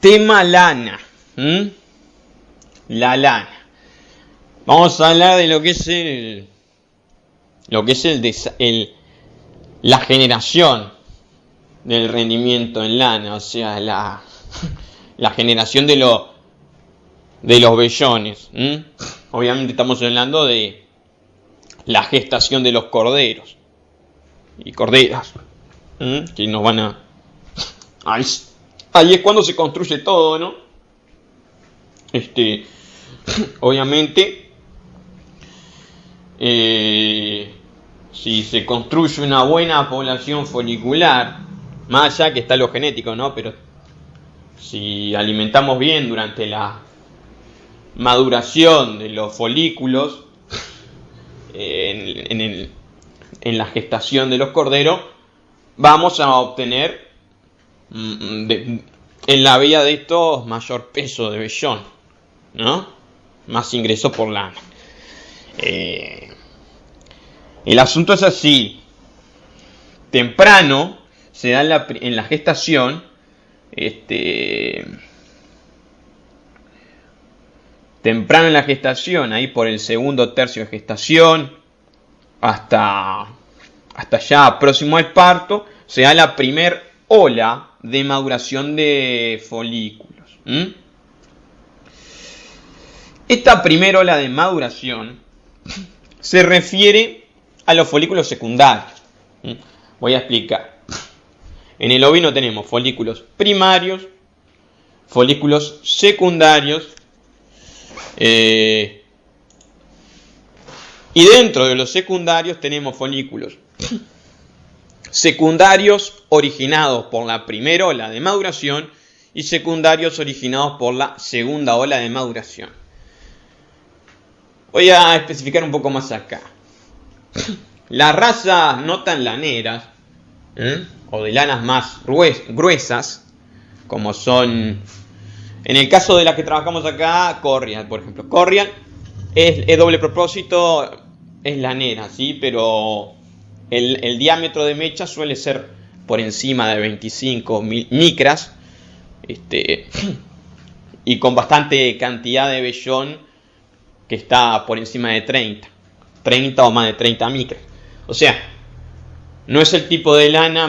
Tema lana. La lana. Vamos a hablar de lo que es la generación del rendimiento en lana, o sea, la generación de los vellones. Obviamente estamos hablando de la gestación de los corderos y corderas, que nos van a... Ahí es cuando se construye todo, ¿no? Obviamente, si se construye una buena población folicular, más allá que está lo genético, ¿no? Pero si alimentamos bien durante la maduración de los folículos, en la gestación de los corderos, vamos a obtener en la vía de estos mayor peso de vellón, ¿no? Más ingreso por lana. El asunto es así: temprano se da en la gestación, temprano en la gestación, ahí por el segundo tercio de gestación hasta ya próximo al parto, se da la primer ola de maduración de folículos. Esta primera ola de maduración se refiere a los folículos secundarios. Voy a explicar. En el ovino tenemos folículos primarios, folículos secundarios, y dentro de los secundarios tenemos folículos secundarios originados por la primera ola de maduración y secundarios originados por la segunda ola de maduración. Voy a especificar un poco más acá. Las razas no tan laneras, o de lanas más gruesas, como son, en el caso de las que trabajamos acá, Corrial, por ejemplo. Corrial es doble propósito, es lanera, ¿sí? Pero el diámetro de mecha suele ser por encima de 25 micras, y con bastante cantidad de vellón, que está por encima de 30 o más de 30 micras. O sea, no es el tipo de lana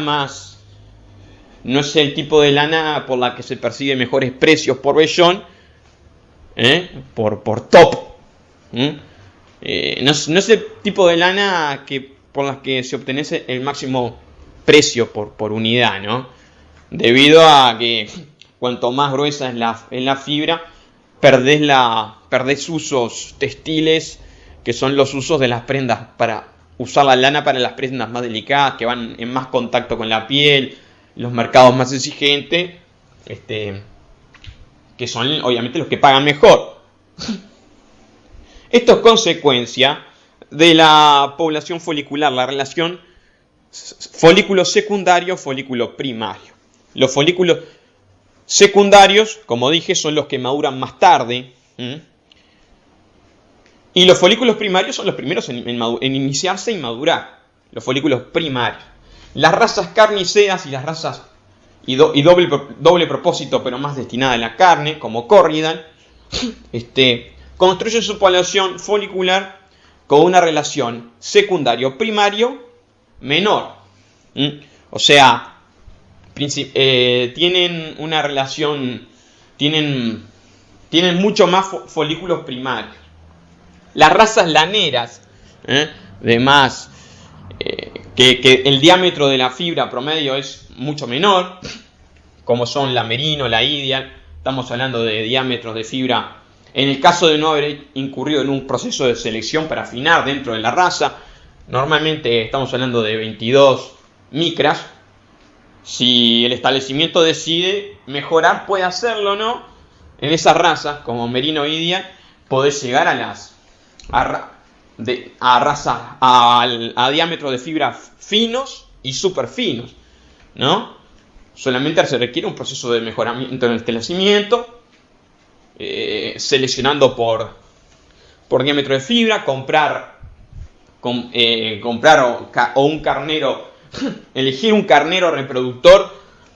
por la que se percibe mejores precios por vellón, por top. No es el tipo de lana por la que se obtiene el máximo precio por unidad, ¿no? Debido a que cuanto más gruesa es la fibra, perdés usos textiles, que son los usos de las prendas, para usar la lana para las prendas más delicadas, que van en más contacto con la piel, los mercados más exigentes, que son obviamente los que pagan mejor. Esto es consecuencia de la población folicular, la relación folículo secundario, folículo primario. Los folículos secundarios, como dije, son los que maduran más tarde, y los folículos primarios son los primeros en iniciarse y madurar. Los folículos primarios. Las razas carniceras y las razas y doble propósito, pero más destinada a la carne, como Corridan, construyen su población folicular con una relación secundario-primario menor. O sea, tienen una relación, tienen mucho más folículos primarios. Las razas laneras, de más, que el diámetro de la fibra promedio es mucho menor, como son la merino, la idial, estamos hablando de diámetros de fibra, en el caso de no haber incurrido en un proceso de selección para afinar dentro de la raza, normalmente estamos hablando de 22 micras. Si el establecimiento decide mejorar, puede hacerlo, ¿no? En esas razas, como merino idial, podés llegar a diámetros de fibra finos y super finos, ¿no? Solamente se requiere un proceso de mejoramiento en el establecimiento, seleccionando por diámetro de fibra, comprar o un carnero, elegir un carnero reproductor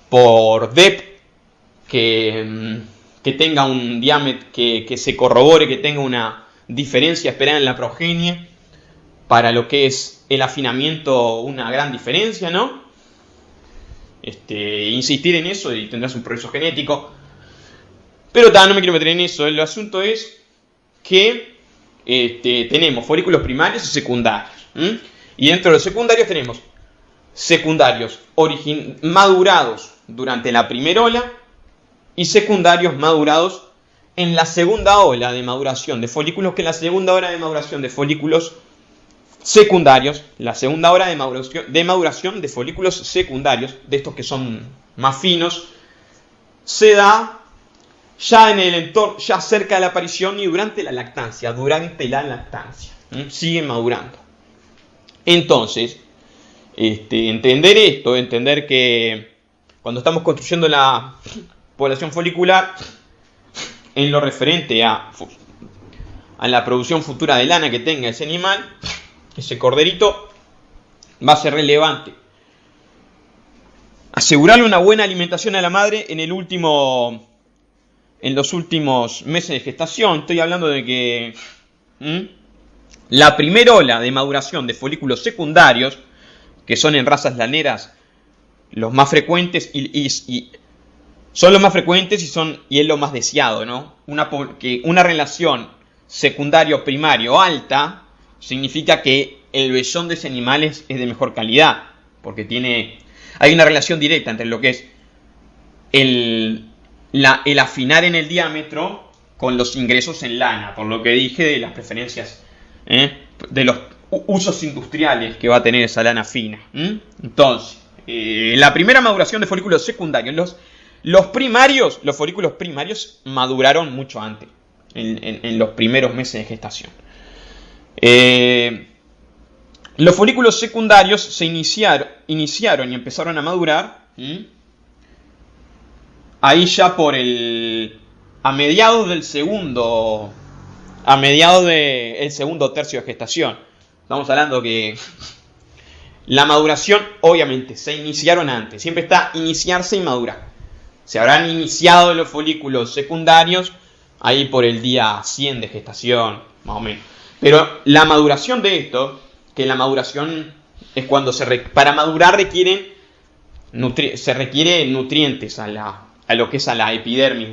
por DEP, que tenga un diámetro, que se corrobore, que tenga una diferencia esperada en la progenie. Para lo que es el afinamiento, una gran diferencia, ¿no? Insistir en eso y tendrás un progreso genético. Pero no me quiero meter en eso. El asunto es que tenemos folículos primarios y secundarios. Y dentro de los secundarios tenemos secundarios madurados durante la primera ola y secundarios madurados en la segunda ola de maduración de folículos, que la segunda ola de maduración de folículos secundarios, la segunda hora de maduración de folículos secundarios, de estos que son más finos, se da ya en el entorno, ya cerca de la aparición y durante la lactancia. Sigue madurando. Entonces, entender esto, entender que cuando estamos construyendo la población folicular, en lo referente a la producción futura de lana que tenga ese animal, ese corderito, va a ser relevante asegurarle una buena alimentación a la madre en los últimos meses de gestación. Estoy hablando de que la primera ola de maduración de folículos secundarios, que son en razas laneras los más frecuentes y son los más frecuentes y es lo más deseado, ¿no? Una relación secundario-primario alta significa que el vellón de ese animal es de mejor calidad, porque hay una relación directa entre lo que es el afinar en el diámetro con los ingresos en lana, por lo que dije de las preferencias, de los usos industriales que va a tener esa lana fina. Entonces, la primera maduración de folículos secundarios, los folículos primarios maduraron mucho antes, en los primeros meses de gestación. Los folículos secundarios se iniciaron y empezaron a madurar ahí ya a mediados del segundo tercio de gestación. Estamos hablando que la maduración, obviamente, se iniciaron antes. Siempre está iniciarse y madurar. Se habrán iniciado los folículos secundarios ahí por el día 100 de gestación, más o menos. Pero la maduración de esto, que la maduración es cuando para madurar se requiere nutrientes a lo que es a la epidermis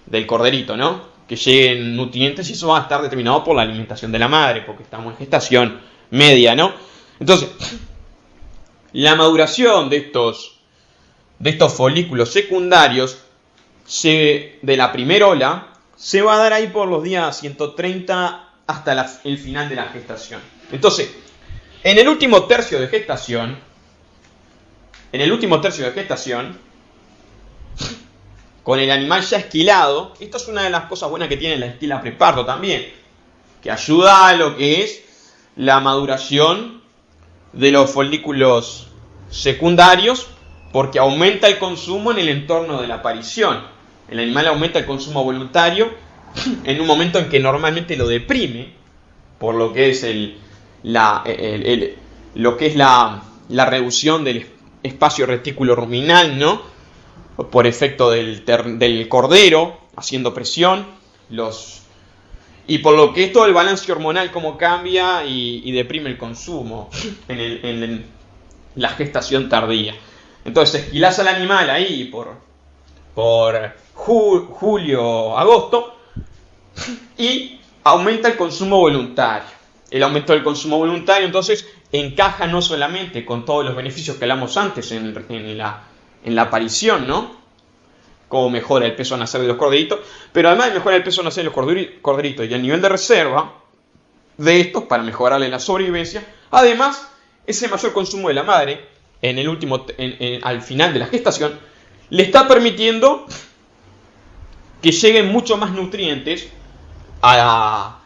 del corderito, ¿no? Que lleguen nutrientes y eso va a estar determinado por la alimentación de la madre, porque estamos en gestación media, ¿no? Entonces, la maduración de estos folículos secundarios de la primera ola se va a dar ahí por los días 130 hasta el final de la gestación. Entonces, en el último tercio de gestación, con el animal ya esquilado, esto es una de las cosas buenas que tiene la esquila preparto también, que ayuda a lo que es la maduración de los folículos secundarios, porque aumenta el consumo en el entorno de la aparición. El animal aumenta el consumo voluntario en un momento en que normalmente lo deprime, por lo que es la reducción del espacio retículo ruminal, ¿no? Por efecto del cordero, haciendo presión, y por lo que es todo el balance hormonal como cambia y deprime el consumo en la gestación tardía. Entonces esquilás al animal ahí por julio, agosto, y aumenta el consumo voluntario. El aumento del consumo voluntario entonces encaja no solamente con todos los beneficios que hablamos antes en la aparición, ¿no? Cómo mejora el peso a nacer de los corderitos, pero además de mejorar el peso a nacer de los corderitos y el nivel de reserva de estos para mejorarle la sobrevivencia, además ese mayor consumo de la madre al final de la gestación le está permitiendo que lleguen mucho más nutrientes a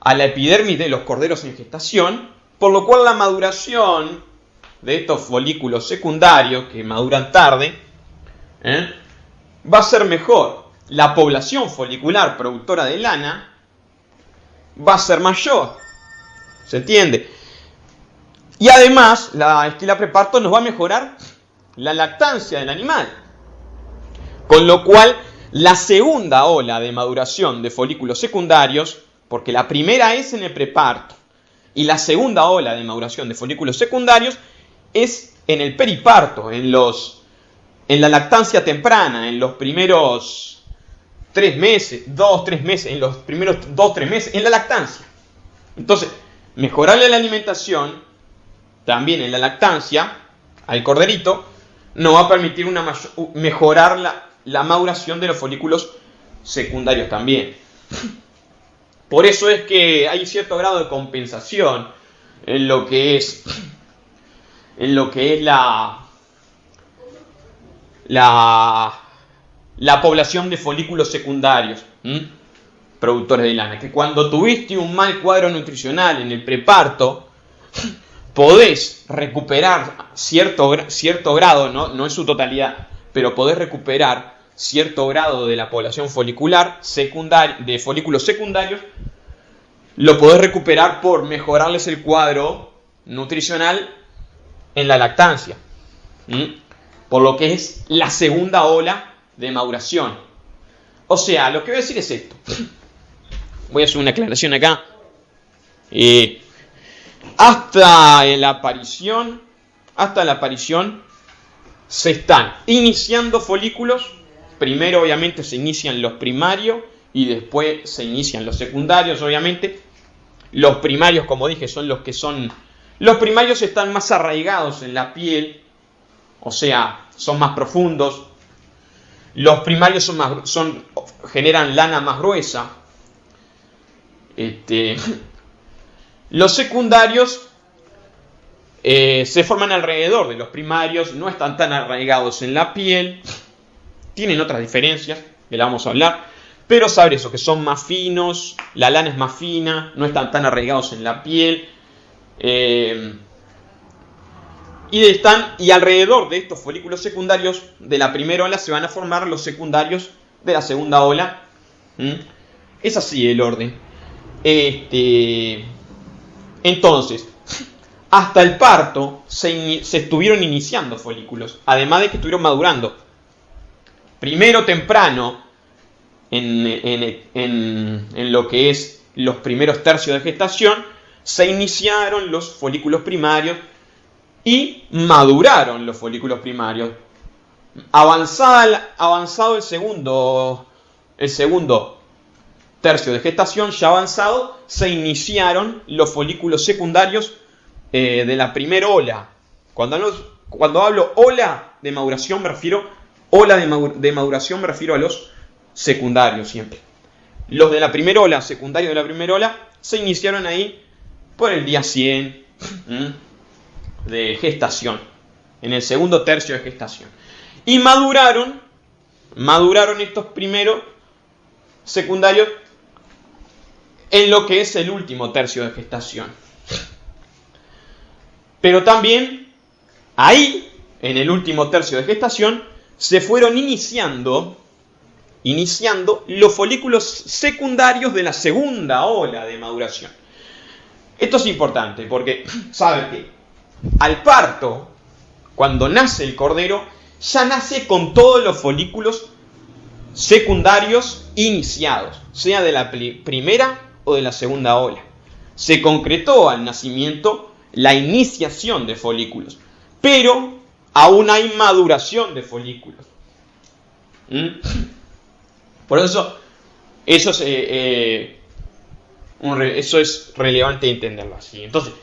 la epidermis de los corderos en gestación, por lo cual la maduración de estos folículos secundarios que maduran tarde va a ser mejor. La población folicular productora de lana va a ser mayor. ¿Se entiende? Y además, la esquila preparto nos va a mejorar la lactancia del animal. Con lo cual, la segunda ola de maduración de folículos secundarios, porque la primera es en el preparto, y la segunda ola de maduración de folículos secundarios es en el periparto, en la lactancia temprana, en los primeros 3 meses, 2-3 meses, en los primeros 2-3 meses, en la lactancia. Entonces, mejorarle la alimentación, también en la lactancia, al corderito, nos va a permitir mejorar la maduración de los folículos secundarios también. Por eso es que hay cierto grado de compensación en lo que es la población de folículos secundarios, productores de lana. Que cuando tuviste un mal cuadro nutricional en el preparto, podés recuperar cierto grado, no en su totalidad, pero podés recuperar cierto grado de la población folicular de folículos secundarios, lo podés recuperar por mejorarles el cuadro nutricional en la lactancia, por lo que es la segunda ola de maduración. O sea, lo que voy a decir es esto. Voy a hacer una aclaración acá. Hasta la aparición se están iniciando folículos. Primero obviamente se inician los primarios y después se inician los secundarios, obviamente. Los primarios, como dije, son los que son... Los primarios están más arraigados en la piel, o sea, son más profundos. Los primarios generan lana más gruesa. Los secundarios se forman alrededor de los primarios, no están tan arraigados en la piel, tienen otras diferencias, que la vamos a hablar, pero saber eso, que son más finos, la lana es más fina, no están tan arraigados en la piel, y alrededor de estos folículos secundarios de la primera ola se van a formar los secundarios de la segunda ola. Es así el orden. Entonces, hasta el parto se estuvieron iniciando folículos, además de que estuvieron madurando. Primero temprano, en lo que es los primeros tercios de gestación, se iniciaron los folículos primarios y maduraron los folículos primarios. Avanzado el segundo tercio de gestación, ya avanzado, se iniciaron los folículos secundarios de la primera ola. Cuando hablo ola de maduración me refiero a los secundarios siempre. Los de la primera ola, secundarios de la primera ola, se iniciaron ahí por el día 100 de gestación, en el segundo tercio de gestación. Y maduraron estos primeros secundarios en lo que es el último tercio de gestación. Pero también ahí, en el último tercio de gestación, se fueron iniciando los folículos secundarios de la segunda ola de maduración. Esto es importante porque saben que al parto, cuando nace el cordero, ya nace con todos los folículos secundarios iniciados, sea de la primera o de la segunda ola. Se concretó al nacimiento la iniciación de folículos, pero aún hay maduración de folículos. Por eso es relevante entenderlo así. Entonces,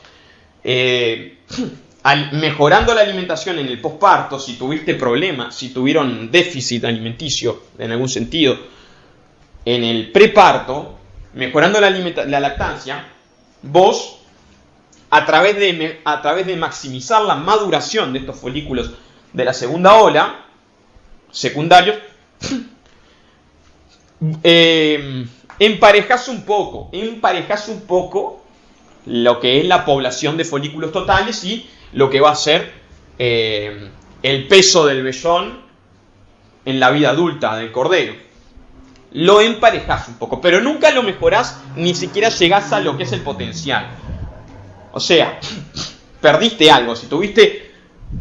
mejorando la alimentación en el posparto, si tuviste problemas, si tuvieron déficit alimenticio en algún sentido en el preparto, mejorando la lactancia, vos, a través de maximizar la maduración de estos folículos de la segunda ola, secundarios, emparejás un poco lo que es la población de folículos totales y lo que va a ser el peso del vellón en la vida adulta del cordero. Lo emparejás un poco, pero nunca lo mejorás, ni siquiera llegás a lo que es el potencial. O sea, perdiste algo. Si tuviste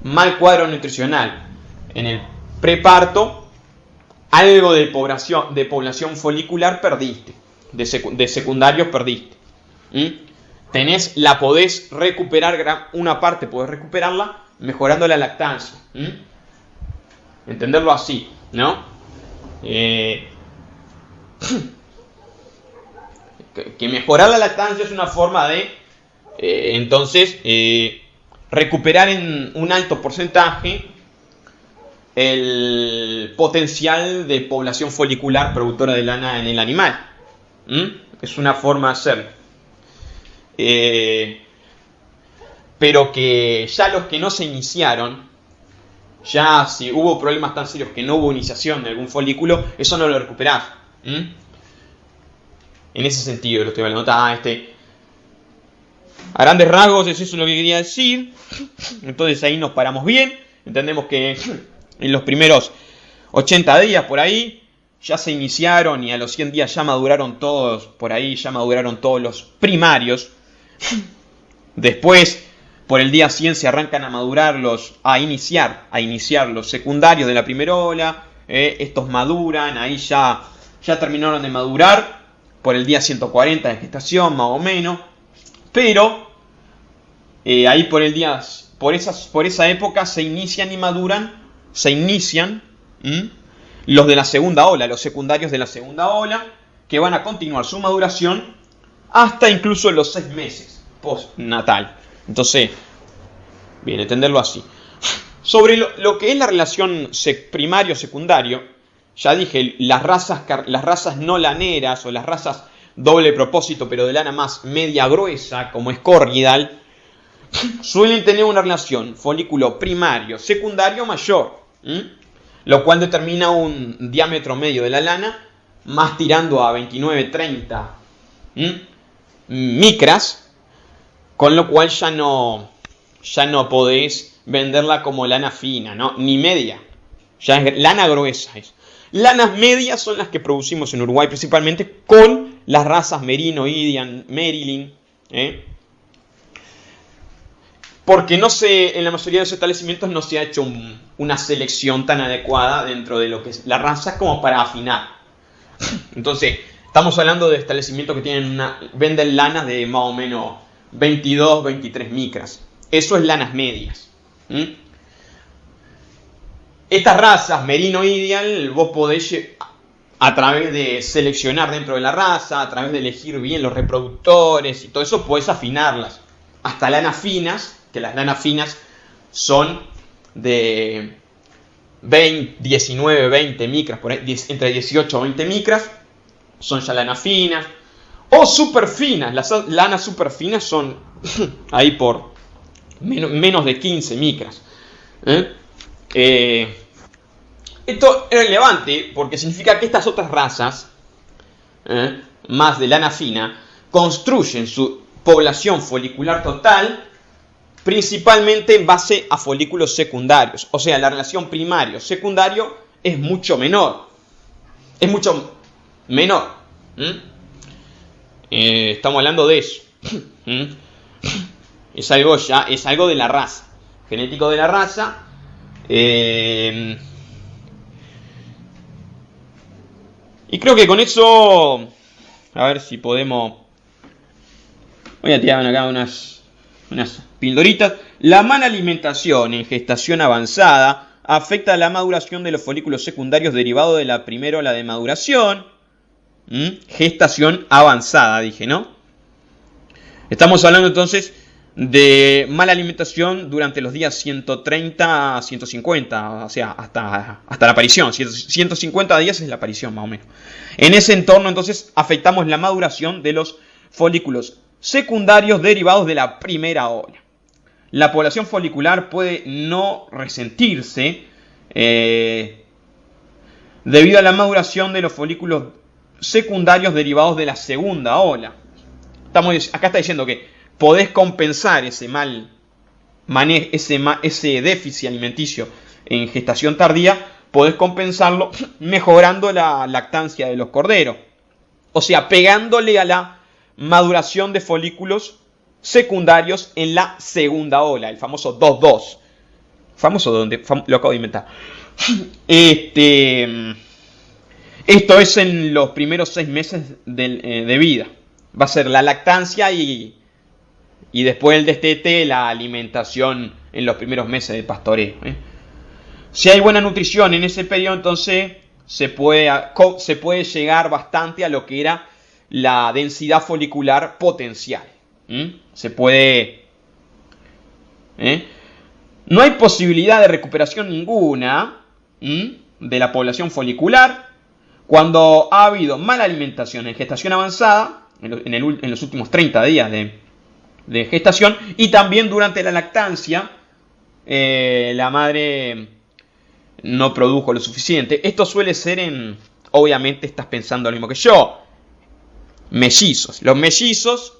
mal cuadro nutricional en el preparto, algo de población folicular perdiste, de secundarios perdiste. Podés recuperar una parte, podés recuperarla mejorando la lactancia. Entenderlo así, ¿no? Que mejorar la lactancia es una forma de, entonces, recuperar en un alto porcentaje el potencial de población folicular productora de lana en el animal. Es una forma de hacerlo. Pero que ya los que no se iniciaron, ya si hubo problemas tan serios que no hubo iniciación de algún folículo, eso no lo recuperás. En ese sentido lo estoy hablando. A grandes rasgos eso es lo que quería decir. Entonces ahí nos paramos bien. Entendemos que en los primeros 80 días por ahí ya se iniciaron y a los 100 días ya maduraron todos, por ahí ya maduraron todos los primarios. Después, por el día 100 se arrancan a madurar a iniciar los secundarios de la primera ola. Estos maduran, ahí ya terminaron de madurar por el día 140 de gestación, más o menos. Pero ahí por esa época se inician y maduran. Los de la segunda ola, los secundarios de la segunda ola, que van a continuar su maduración hasta incluso los 6 meses postnatal. Entonces, bien, entenderlo así. Sobre lo que es la relación primario-secundario, ya dije, las razas no laneras o las razas doble propósito, pero de lana más media gruesa, como es Corriedal, suelen tener una relación folículo primario-secundario mayor. Lo cual determina un diámetro medio de la lana más tirando a 29-30 micras, con lo cual ya no podés venderla como lana fina, ¿no? Ni media, ya es lana gruesa. Lanas medias son las que producimos en Uruguay principalmente con las razas Merino, Indian, Maryland, porque en la mayoría de los establecimientos no se ha hecho una selección tan adecuada dentro de lo que es la raza como para afinar. Entonces, estamos hablando de establecimientos que venden lanas de más o menos 22, 23 micras. Eso es lanas medias. Estas razas, Merino Ideal, vos podés, a través de seleccionar dentro de la raza, a través de elegir bien los reproductores y todo eso, podés afinarlas. Hasta lanas finas, que las lanas finas son de 19, 20 micras, por ahí, entre 18 o 20 micras, son ya lanas finas. O super finas, las lanas super finas son ahí por menos de 15 micras. Esto es relevante porque significa que estas otras razas, más de lana fina, construyen su población folicular total principalmente en base a folículos secundarios. O sea, la relación primario-secundario es mucho menor. Es mucho menor. Estamos hablando de eso. Es algo de la raza. Genético de la raza. Y creo que con eso, a ver si podemos. Voy a tirar acá unas pildoritas. La mala alimentación en gestación avanzada afecta la maduración de los folículos secundarios derivados de la primera ola de maduración. Gestación avanzada, dije, ¿no? Estamos hablando entonces de mala alimentación durante los días 130 a 150, o sea, hasta la aparición. 150 días es la aparición, más o menos. En ese entorno, entonces, afectamos la maduración de los folículos secundarios derivados de la primera ola. La población folicular puede no resentirse debido a la maduración de los folículos secundarios derivados de la segunda ola. Acá está diciendo que podés compensar ese déficit alimenticio en gestación tardía, podés compensarlo mejorando la lactancia de los corderos. O sea, pegándole a la maduración de folículos secundarios en la segunda ola, el famoso 2-2. Lo acabo de inventar. Esto es en los primeros 6 meses de vida. Va a ser la lactancia y después el destete, la alimentación en los primeros meses de pastoreo. Si hay buena nutrición en ese periodo, entonces se puede llegar bastante a lo que era la densidad folicular potencial. Se puede... No hay posibilidad de recuperación ninguna de la población folicular cuando ha habido mala alimentación en gestación avanzada, en los últimos 30 días de gestación, y también durante la lactancia la madre no produjo lo suficiente. Esto suele ser obviamente estás pensando lo mismo que yo, mellizos. Los mellizos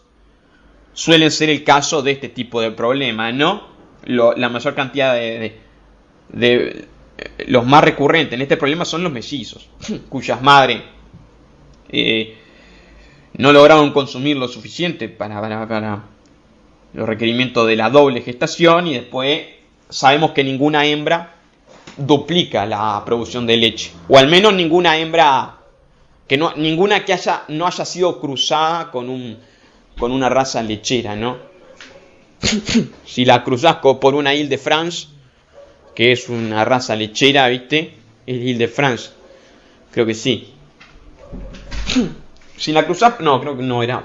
suelen ser el caso de este tipo de problema, ¿no? La mayor cantidad de los más recurrentes en este problema son los mellizos, cuyas madres no lograron consumir lo suficiente para los requerimientos de la doble gestación, y después sabemos que ninguna hembra duplica la producción de leche, o al menos ninguna hembra ninguna que no haya sido cruzada con una raza lechera, ¿no? Si la cruzás por una Ile-de-France, que es una raza lechera, ¿viste? Es Ile-de-France, creo que sí. Si la cruzás, no, creo que no era.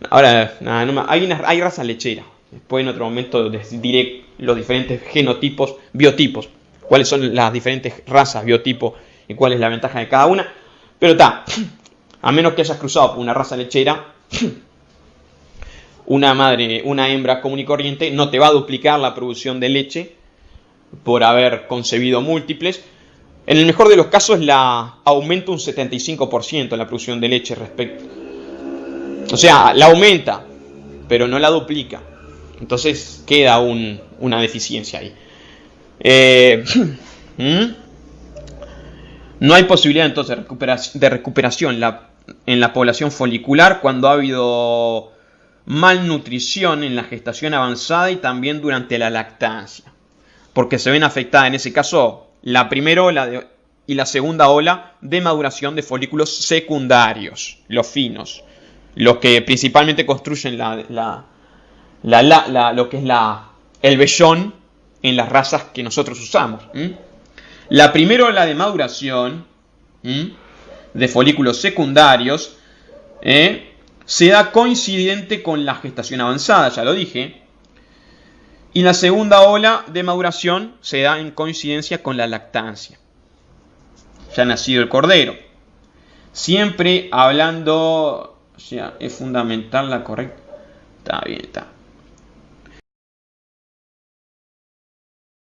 Ahora, nada, hay razas lecheras. Después en otro momento les diré los diferentes genotipos, biotipos, cuáles son las diferentes razas, biotipos, y cuál es la ventaja de cada una. Pero a menos que hayas cruzado por una raza lechera, una hembra común y corriente no te va a duplicar la producción de leche por haber concebido múltiples. En el mejor de los casos aumenta un 75% la producción de leche respecto. O sea, la aumenta, pero no la duplica. Entonces queda una deficiencia ahí. No hay posibilidad entonces de recuperación en la población folicular cuando ha habido malnutrición en la gestación avanzada y también durante la lactancia, porque se ven afectadas en ese caso la primera ola y la segunda ola de maduración de folículos secundarios, los finos, los que principalmente construyen lo que es el vellón en las razas que nosotros usamos. La primera ola de maduración de folículos secundarios se da coincidente con la gestación avanzada, ya lo dije. Y la segunda ola de maduración se da en coincidencia con la lactancia. Ya ha nacido el cordero. Siempre hablando, o sea, es fundamental la correcta. Está bien, está.